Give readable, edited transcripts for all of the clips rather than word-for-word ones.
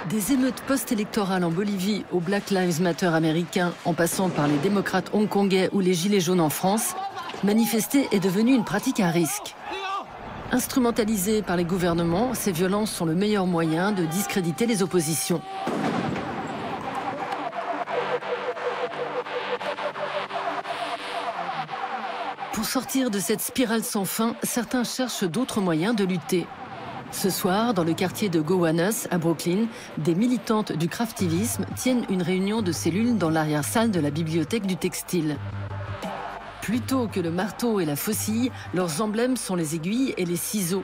Des émeutes post-électorales en Bolivie au Black Lives Matter américain, en passant par les démocrates hongkongais ou les gilets jaunes en France, manifester est devenu une pratique à risque. Instrumentalisées par les gouvernements, ces violences sont le meilleur moyen de discréditer les oppositions. Pour sortir de cette spirale sans fin, certains cherchent d'autres moyens de lutter. Ce soir, dans le quartier de Gowanus, à Brooklyn, des militantes du craftivisme tiennent une réunion de cellules dans l'arrière-salle de la bibliothèque du textile. Plutôt que le marteau et la faucille, leurs emblèmes sont les aiguilles et les ciseaux.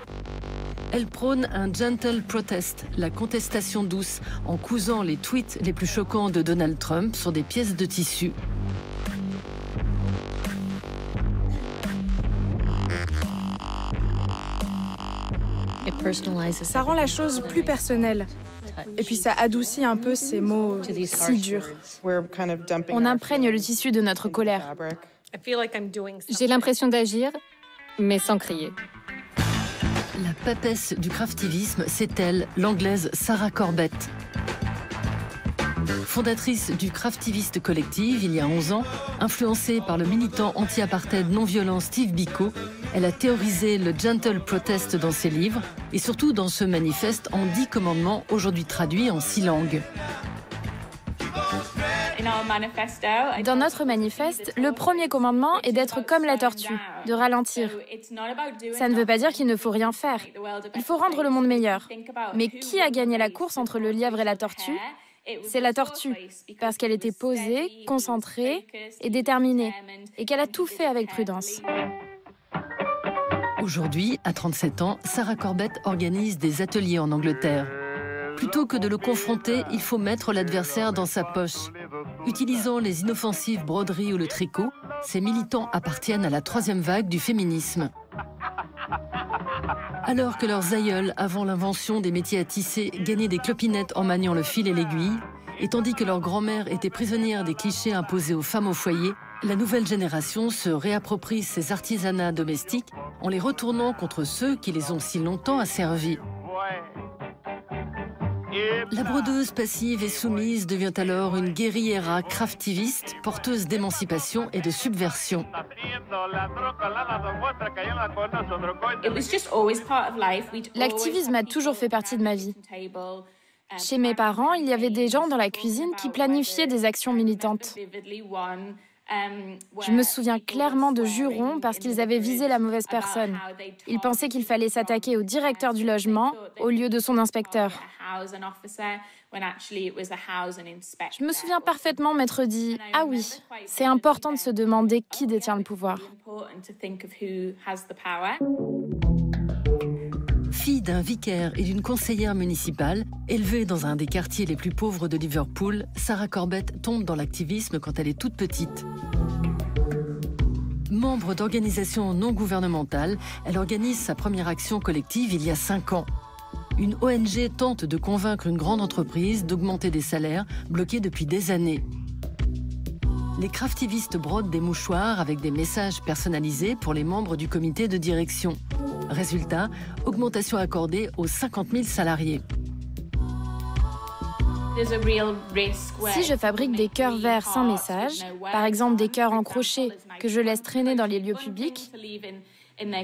Elles prônent un gentle protest, la contestation douce, en cousant les tweets les plus choquants de Donald Trump sur des pièces de tissu. Ça rend la chose plus personnelle. Et puis ça adoucit un peu ces mots si durs. On imprègne le tissu de notre colère. J'ai l'impression d'agir, mais sans crier. La papesse du craftivisme, c'est elle, l'anglaise Sarah Corbett. Fondatrice du Craftivist Collective il y a 11 ans, influencée par le militant anti-apartheid non-violent Steve Biko, elle a théorisé le gentle protest dans ses livres et surtout dans ce manifeste en 10 commandements, aujourd'hui traduits en 6 langues. Dans notre manifeste, le premier commandement est d'être comme la tortue, de ralentir. Ça ne veut pas dire qu'il ne faut rien faire. Il faut rendre le monde meilleur. Mais qui a gagné la course entre le lièvre et la tortue ? C'est la tortue, parce qu'elle était posée, concentrée et déterminée, et qu'elle a tout fait avec prudence. Aujourd'hui, à 37 ans, Sarah Corbett organise des ateliers en Angleterre. Plutôt que de le confronter, il faut mettre l'adversaire dans sa poche. Utilisant les inoffensives broderies ou le tricot, ces militants appartiennent à la 3e vague du féminisme. Alors que leurs aïeuls, avant l'invention des métiers à tisser, gagnaient des clopinettes en maniant le fil et l'aiguille, et tandis que leur grand-mère était prisonnière des clichés imposés aux femmes au foyer, la nouvelle génération se réapproprie ces artisanats domestiques en les retournant contre ceux qui les ont si longtemps asservis. La brodeuse passive et soumise devient alors une guerriera craftiviste, porteuse d'émancipation et de subversion. L'activisme a toujours fait partie de ma vie. Chez mes parents, il y avait des gens dans la cuisine qui planifiaient des actions militantes. Je me souviens clairement de jurons parce qu'ils avaient visé la mauvaise personne. Ils pensaient qu'il fallait s'attaquer au directeur du logement au lieu de son inspecteur. Je me souviens parfaitement m'être dit « Ah oui, c'est important de se demander qui détient le pouvoir ». Fille d'un vicaire et d'une conseillère municipale, élevée dans un des quartiers les plus pauvres de Liverpool, Sarah Corbett tombe dans l'activisme quand elle est toute petite. Membre d'organisations non gouvernementales, elle organise sa première action collective il y a 5 ans. Une ONG tente de convaincre une grande entreprise d'augmenter des salaires bloqués depuis des années. Les craftivistes brodent des mouchoirs avec des messages personnalisés pour les membres du comité de direction. Résultat, augmentation accordée aux 50 000 salariés. Si je fabrique des cœurs verts sans message, par exemple des cœurs en crochet que je laisse traîner dans les lieux publics,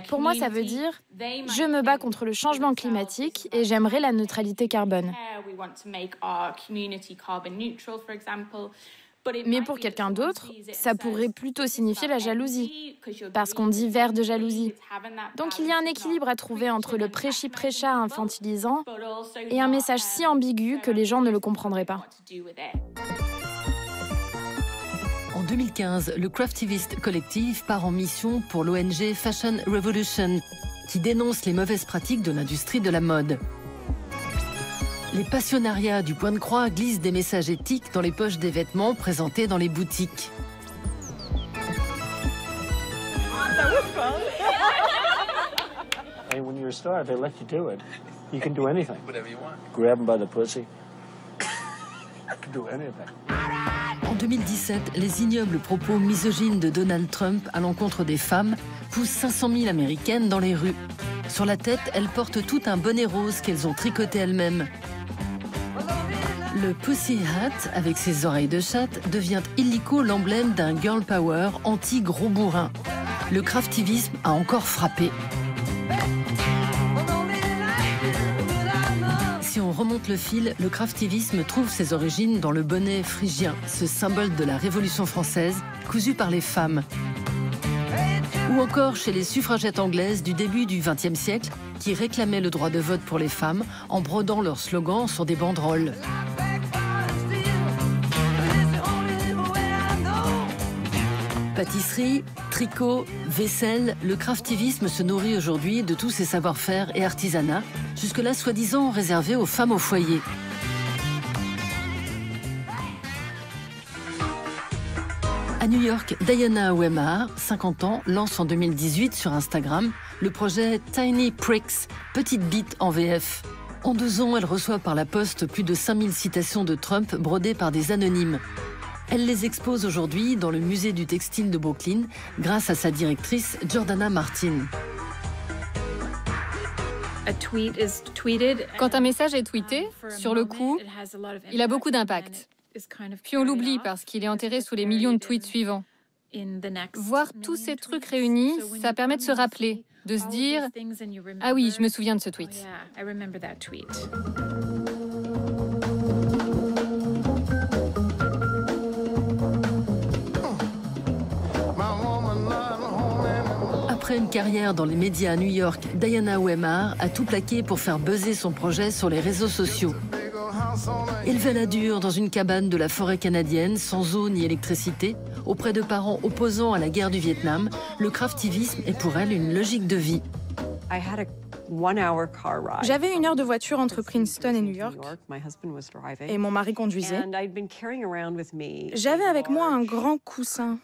pour moi ça veut dire « je me bats contre le changement climatique et j'aimerais la neutralité carbone ». Mais pour quelqu'un d'autre, ça pourrait plutôt signifier la jalousie, parce qu'on dit vert de jalousie. Donc il y a un équilibre à trouver entre le prêchi-prêcha infantilisant et un message si ambigu que les gens ne le comprendraient pas. En 2015, le Craftivist Collective part en mission pour l'ONG Fashion Revolution, qui dénonce les mauvaises pratiques de l'industrie de la mode. Les passionnariats du Point de Croix glissent des messages éthiques dans les poches des vêtements présentés dans les boutiques. When you're a star, they let you do it. You can do anything. Whatever you want. Grab them by the pussy. You can do anything. En 2017, les ignobles propos misogynes de Donald Trump à l'encontre des femmes poussent 500 000 Américaines dans les rues. Sur la tête, elles portent tout un bonnet rose qu'elles ont tricoté elles-mêmes. Le Pussy Hat, avec ses oreilles de chatte, devient illico l'emblème d'un girl power anti-gros bourrin. Le craftivisme a encore frappé. Si on remonte le fil, le craftivisme trouve ses origines dans le bonnet phrygien, ce symbole de la Révolution française, cousu par les femmes. Ou encore chez les suffragettes anglaises du début du XXe siècle, qui réclamaient le droit de vote pour les femmes en brodant leurs slogans sur des banderoles. Pâtisserie, tricot, vaisselle, le craftivisme se nourrit aujourd'hui de tous ces savoir-faire et artisanats, jusque-là soi-disant réservés aux femmes au foyer. À New York, Diana Wemar, 50 ans, lance en 2018 sur Instagram le projet Tiny Pricks, Petite Bite en VF. En 2 ans, elle reçoit par la poste plus de 5000 citations de Trump brodées par des anonymes. Elle les expose aujourd'hui dans le musée du textile de Brooklyn grâce à sa directrice Jordana Martin. Quand un message est tweeté, sur le coup, il a beaucoup d'impact. Puis on l'oublie parce qu'il est enterré sous les millions de tweets suivants. Voir tous ces trucs réunis, ça permet de se rappeler, de se dire « Ah oui, je me souviens de ce tweet ». Après une carrière dans les médias à New York, Diana Wemar a tout plaqué pour faire buzzer son projet sur les réseaux sociaux. Élevée à la dure dans une cabane de la forêt canadienne, sans eau ni électricité, auprès de parents opposants à la guerre du Vietnam, le craftivisme est pour elle une logique de vie. J'avais 1 heure de voiture entre Princeton et New York et mon mari conduisait. J'avais avec moi un grand coussin.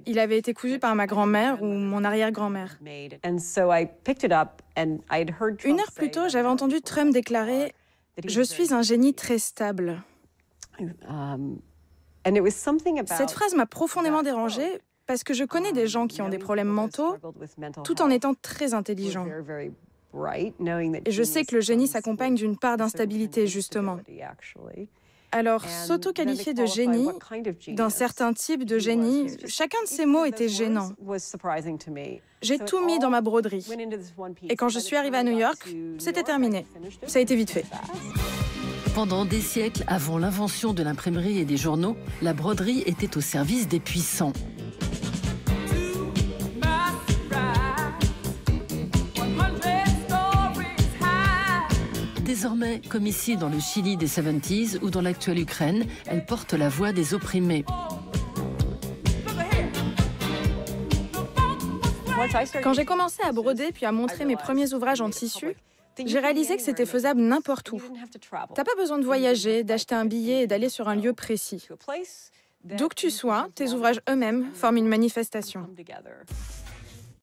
Il avait été cousu par ma grand-mère ou mon arrière-grand-mère. 1 heure plus tôt, j'avais entendu Trump déclarer « Je suis un génie très stable ». Cette phrase m'a profondément dérangée parce que je connais des gens qui ont des problèmes mentaux tout en étant très intelligents. Et je sais que le génie s'accompagne d'une part d'instabilité, justement. Alors, s'auto-qualifier de génie, d'un certain type de génie, chacun de ces mots était gênant. J'ai tout mis dans ma broderie. Et quand je suis arrivée à New York, c'était terminé. Ça a été vite fait. Pendant des siècles avant l'invention de l'imprimerie et des journaux, la broderie était au service des puissants. Désormais, comme ici dans le Chili des 70s ou dans l'actuelle Ukraine, elle porte la voix des opprimés. Quand j'ai commencé à broder puis à montrer mes premiers ouvrages en tissu, j'ai réalisé que c'était faisable n'importe où. T'as pas besoin de voyager, d'acheter un billet et d'aller sur un lieu précis. D'où que tu sois, tes ouvrages eux-mêmes forment une manifestation.